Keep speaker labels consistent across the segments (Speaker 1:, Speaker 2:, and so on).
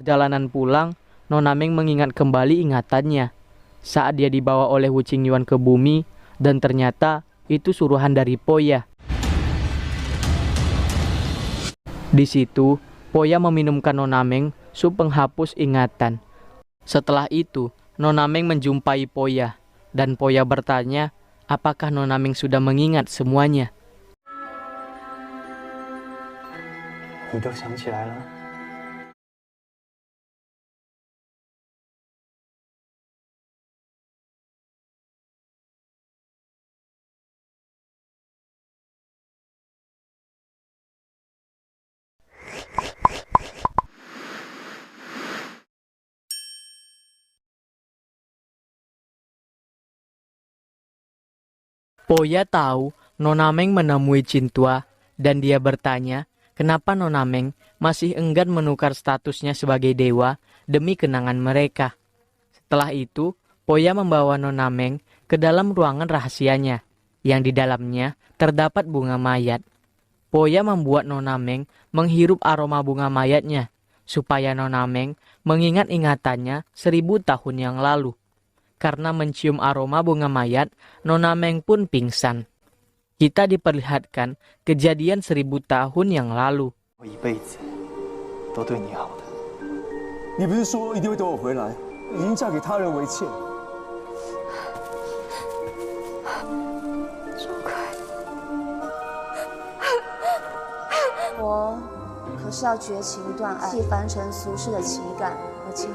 Speaker 1: Perjalanan pulang, Nona Meng mengingat kembali ingatannya saat dia dibawa oleh Wu Qingyuan ke bumi dan ternyata itu suruhan dari Poya. Di situ, Poya meminumkan Nona Meng sup penghapus ingatan. Setelah itu, Nona Meng menjumpai Poya dan Poya bertanya apakah Nona Meng sudah mengingat semuanya.
Speaker 2: 你都想起来了。
Speaker 1: Poya tahu Nona Meng menemui Cintua dan dia bertanya kenapa Nona Meng masih enggan menukar statusnya sebagai dewa demi kenangan mereka. Setelah itu, Poya membawa Nona Meng ke dalam ruangan rahasianya yang di dalamnya terdapat bunga mayat. Poya membuat Nona Meng menghirup aroma bunga mayatnya supaya Nona Meng mengingat ingatannya 1000 tahun yang lalu. Karena mencium aroma bunga mayat, Nona Meng pun pingsan. Kita diperlihatkan kejadian 1000 tahun yang lalu.
Speaker 2: 我一辈子都对你好的。
Speaker 3: 你不是说一定会等我回来？已经嫁给他人为妾。
Speaker 4: 钟馗，我可是要绝情断爱，弃凡尘俗世的情感和情。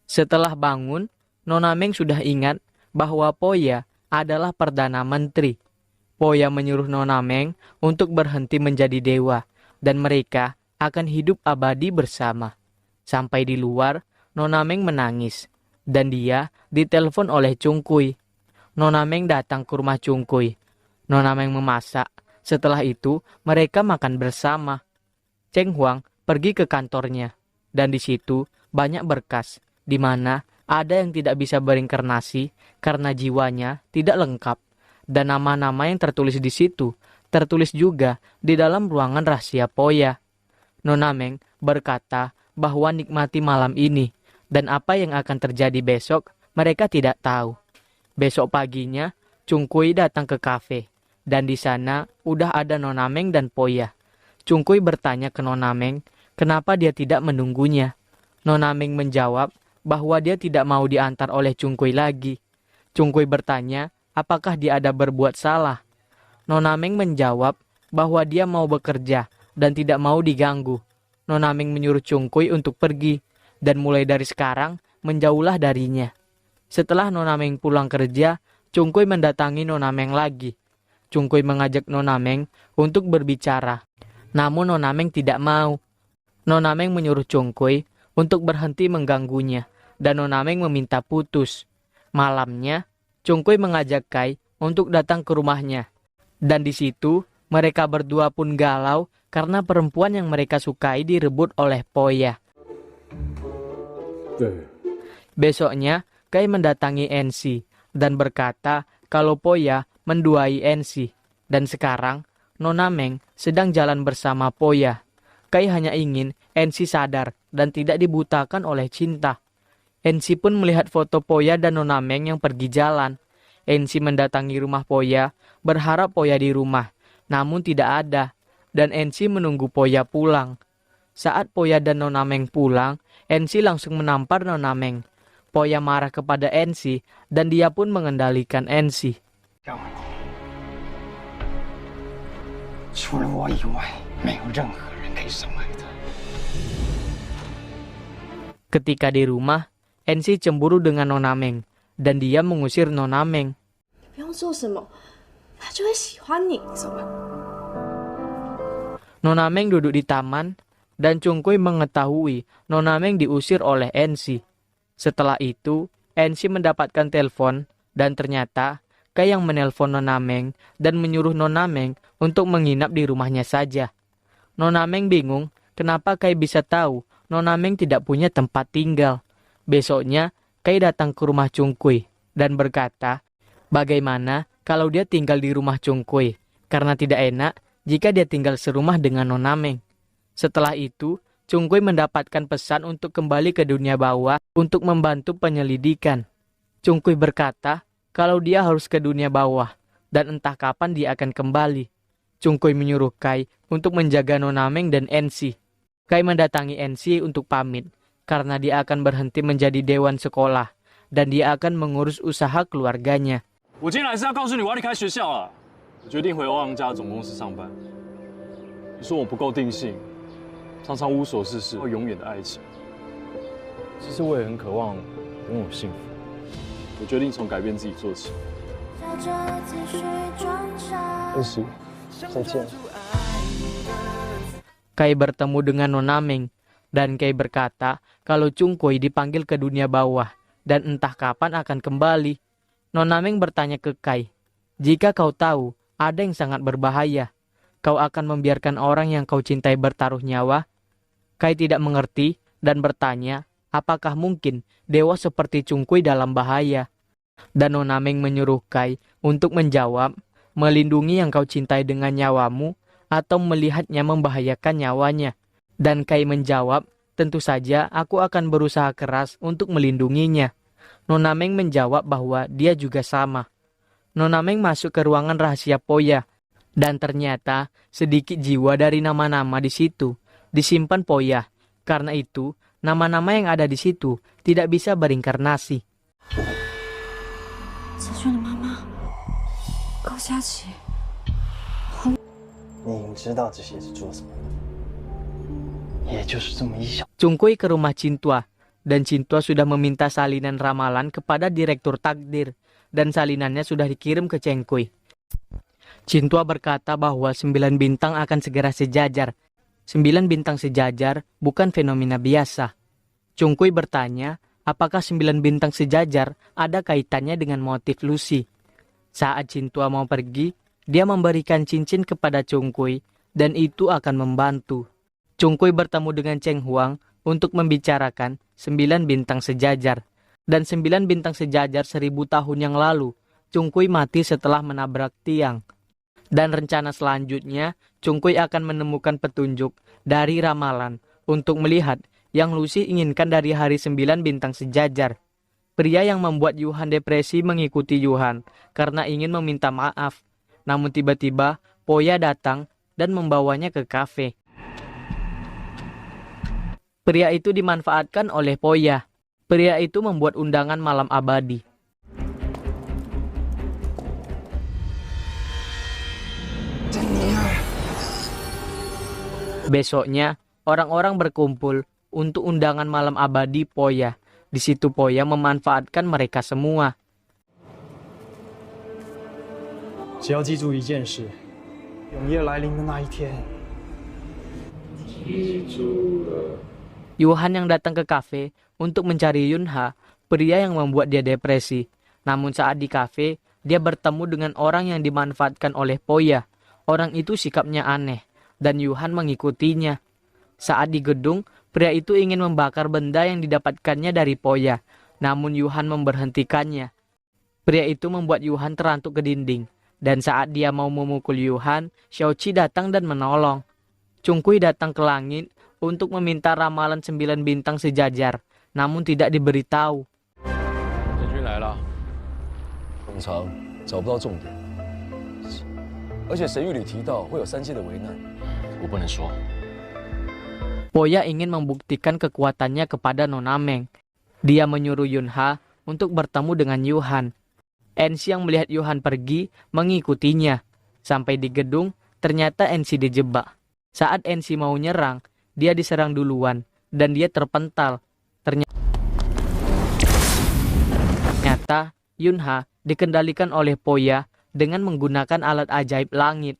Speaker 1: Setelah bangun, Nona Meng sudah ingat bahwa Poya adalah Perdana Menteri. Poya menyuruh Nona Meng untuk berhenti menjadi dewa dan mereka akan hidup abadi bersama. Sampai di luar, Nona Meng menangis dan dia ditelepon oleh Chung Kui. Nona Meng datang ke rumah Chung Kui. Nona Meng memasak. Setelah itu, mereka makan bersama. Cheng Huang pergi ke kantornya dan di situ banyak berkas di mana ada yang tidak bisa berinkarnasi karena jiwanya tidak lengkap. Dan nama-nama yang tertulis di situ tertulis juga di dalam ruangan rahasia Poya. Nona Meng berkata bahwa nikmati malam ini dan apa yang akan terjadi besok mereka tidak tahu. Besok paginya Chung Kui datang ke kafe dan di sana udah ada Nona Meng dan Poya. Chung Kui bertanya ke Nona Meng kenapa dia tidak menunggunya. Nona Meng menjawab bahwa dia tidak mau diantar oleh Chung Kui lagi. Chung Kui bertanya apakah dia ada berbuat salah. Nona Meng menjawab bahwa dia mau bekerja dan tidak mau diganggu. Nona Meng menyuruh Chung Kui untuk pergi dan mulai dari sekarang menjauhlah darinya. Setelah Nona Meng pulang kerja, Chung Kui mendatangi Nona Meng lagi. Chung Kui mengajak Nona Meng untuk berbicara. Namun Nona Meng tidak mau. Nona Meng menyuruh Chung Kui untuk berhenti mengganggunya dan Nona Meng meminta putus. Malamnya, Chung Kui mengajak Kai untuk datang ke rumahnya. Dan di situ, mereka berdua pun galau karena perempuan yang mereka sukai direbut oleh Poya. Besoknya, Kai mendatangi Ensi dan berkata kalau Poya menduai Ensi. Dan sekarang, Nona Meng sedang jalan bersama Poya. Kai hanya ingin Ensi sadar dan tidak dibutakan oleh cinta. Ensi pun melihat foto Poya dan Nona Meng yang pergi jalan. Ensi mendatangi rumah Poya, berharap Poya di rumah, namun tidak ada. Dan Ensi menunggu Poya pulang. Saat Poya dan Nona Meng pulang, Ensi langsung menampar Nona Meng. Poya marah kepada Ensi dan dia pun mengendalikan Ensi.
Speaker 2: 除了我以外，没有任何人可以伤害他。
Speaker 1: Ketika di rumah, Ensi cemburu dengan Nona Meng dan dia mengusir Nona Meng.
Speaker 4: 不用做什么，他就会喜欢你，懂吗？
Speaker 1: Nona Meng duduk di taman dan Chung Kui mengetahui Nona Meng diusir oleh Ensi. Setelah itu, Ensi mendapatkan telepon dan ternyata Kai yang menelpon Nona Meng dan menyuruh Nona Meng untuk menginap di rumahnya saja. Nona Meng bingung kenapa Kai bisa tahu Nona Meng tidak punya tempat tinggal. Besoknya, Kai datang ke rumah Chung Kui dan berkata, bagaimana kalau dia tinggal di rumah Chung Kui? Karena tidak enak jika dia tinggal serumah dengan Nona Meng. Setelah itu, Chungkui mendapatkan pesan untuk kembali ke dunia bawah untuk membantu penyelidikan. Chungkui berkata kalau dia harus ke dunia bawah dan entah kapan dia akan kembali. Chungkui menyuruh Kai untuk menjaga Nona Meng dan NC. Kai mendatangi NC untuk pamit karena dia akan berhenti menjadi dewan sekolah dan dia akan mengurus usaha keluarganya.
Speaker 5: 我今天来是要告诉你，我要离开学校了。我决定回汪家总公司上班。你说我不够定性，常常无所事事，要永远的爱情。其实我也很渴望拥有幸福。我决定从改变自己做起。
Speaker 3: 恩熙，再见。
Speaker 1: Kai bertemu dengan Nona Meng dan Kai berkata kalau Chungkui dipanggil ke dunia bawah dan entah kapan akan kembali. Nona Meng bertanya ke Kai, jika kau tahu ada yang sangat berbahaya, kau akan membiarkan orang yang kau cintai bertaruh nyawa? Kai tidak mengerti dan bertanya, apakah mungkin dewa seperti Chungkui dalam bahaya? Dan Nona Meng menyuruh Kai untuk menjawab, melindungi yang kau cintai dengan nyawamu atau melihatnya membahayakan nyawanya. Dan Kai menjawab, tentu saja aku akan berusaha keras untuk melindunginya. Nona Meng menjawab bahwa dia juga sama. Nona Meng masuk ke ruangan rahasia Poya. Dan ternyata sedikit jiwa dari nama-nama di situ disimpan Poya. Karena itu, nama-nama yang ada di situ tidak bisa berinkarnasi.
Speaker 4: 泽轩的妈妈，高佳琪。
Speaker 2: 你知道这些是做什么的？也就是这么一小。
Speaker 1: Chungkui ke rumah Cintua, dan Cintua sudah meminta salinan ramalan kepada direktur takdir, dan salinannya sudah dikirim ke Chengkui. Cintua berkata bahwa 9 bintang akan segera sejajar. 9 bintang sejajar bukan fenomena biasa. Chungkui bertanya, apakah 9 bintang sejajar ada kaitannya dengan motif Lucy? Saat Cintua mau pergi, dia memberikan cincin kepada Chungkui dan itu akan membantu. Chungkui bertemu dengan Cheng Huang untuk membicarakan 9 bintang sejajar. Dan 9 bintang sejajar 1000 tahun yang lalu, Chungkui mati setelah menabrak tiang. Dan rencana selanjutnya, Chungkui akan menemukan petunjuk dari ramalan untuk melihat yang Lucy inginkan dari hari 9 bintang sejajar. Pria yang membuat Yuhan depresi mengikuti Yuhan karena ingin meminta maaf. Namun tiba-tiba, Poya datang dan membawanya ke kafe. Pria itu dimanfaatkan oleh Poya. Pria itu membuat undangan malam abadi. Besoknya, orang-orang berkumpul untuk undangan malam abadi Poya. Di situ Poya memanfaatkan mereka semua.
Speaker 5: 只要记住一件事，永夜来临的那一天。记住了。
Speaker 1: Yuhan yang datang ke kafe untuk mencari Yunha, pria yang membuat dia depresi. Namun saat di kafe, dia bertemu dengan orang yang dimanfaatkan oleh Poya. Orang itu sikapnya aneh, dan Yuhan mengikutinya. Saat di gedung, pria itu ingin membakar benda yang didapatkannya dari Poya. Namun Yuhan memberhentikannya. Pria itu membuat Yuhan terantuk ke dinding. Dan saat dia mau memukul Yuhan, Xiaoqi datang dan menolong. Chungkui datang ke langit untuk meminta ramalan 9 bintang sejajar, namun tidak diberitahu.
Speaker 5: 人君来了。
Speaker 3: 冗长，找不到重点，而且神谕里提到会有3界的危难。
Speaker 5: 我不能说。
Speaker 1: Poya ingin membuktikan kekuatannya kepada Nona Meng. Dia menyuruh Yunha untuk bertemu dengan Yuhan. NC yang melihat Yuhan pergi mengikutinya. Sampai di gedung, ternyata NC dijebak. Saat NC mau nyerang, dia diserang duluan dan dia terpental. Ternyata Yunha dikendalikan oleh Poya dengan menggunakan alat ajaib langit.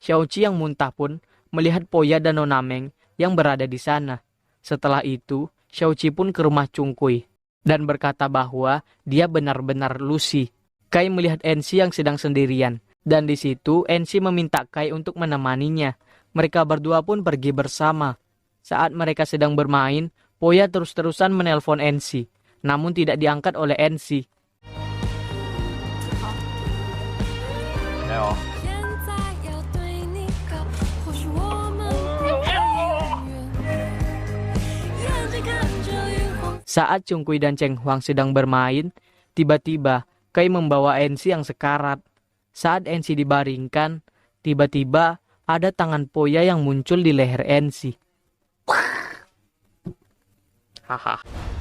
Speaker 1: Xiaoqi yang muntah pun melihat Poya dan Nona Meng yang berada di sana. Setelah itu, Xiaoqi pun ke rumah Chungkui dan berkata bahwa dia benar-benar Lucy. Kai melihat NC yang sedang sendirian, dan di situ NC meminta Kai untuk menemaninya. Mereka berdua pun pergi bersama. Saat mereka sedang bermain, Poya terus-terusan menelpon NC, namun tidak diangkat oleh NC.
Speaker 5: Ayo.
Speaker 1: Saat Chung Kui dan Cheng Huang sedang bermain, tiba-tiba Kai membawa Ensi yang sekarat. Saat Ensi dibaringkan, tiba-tiba ada tangan Poya yang muncul di leher Ensi. Haha.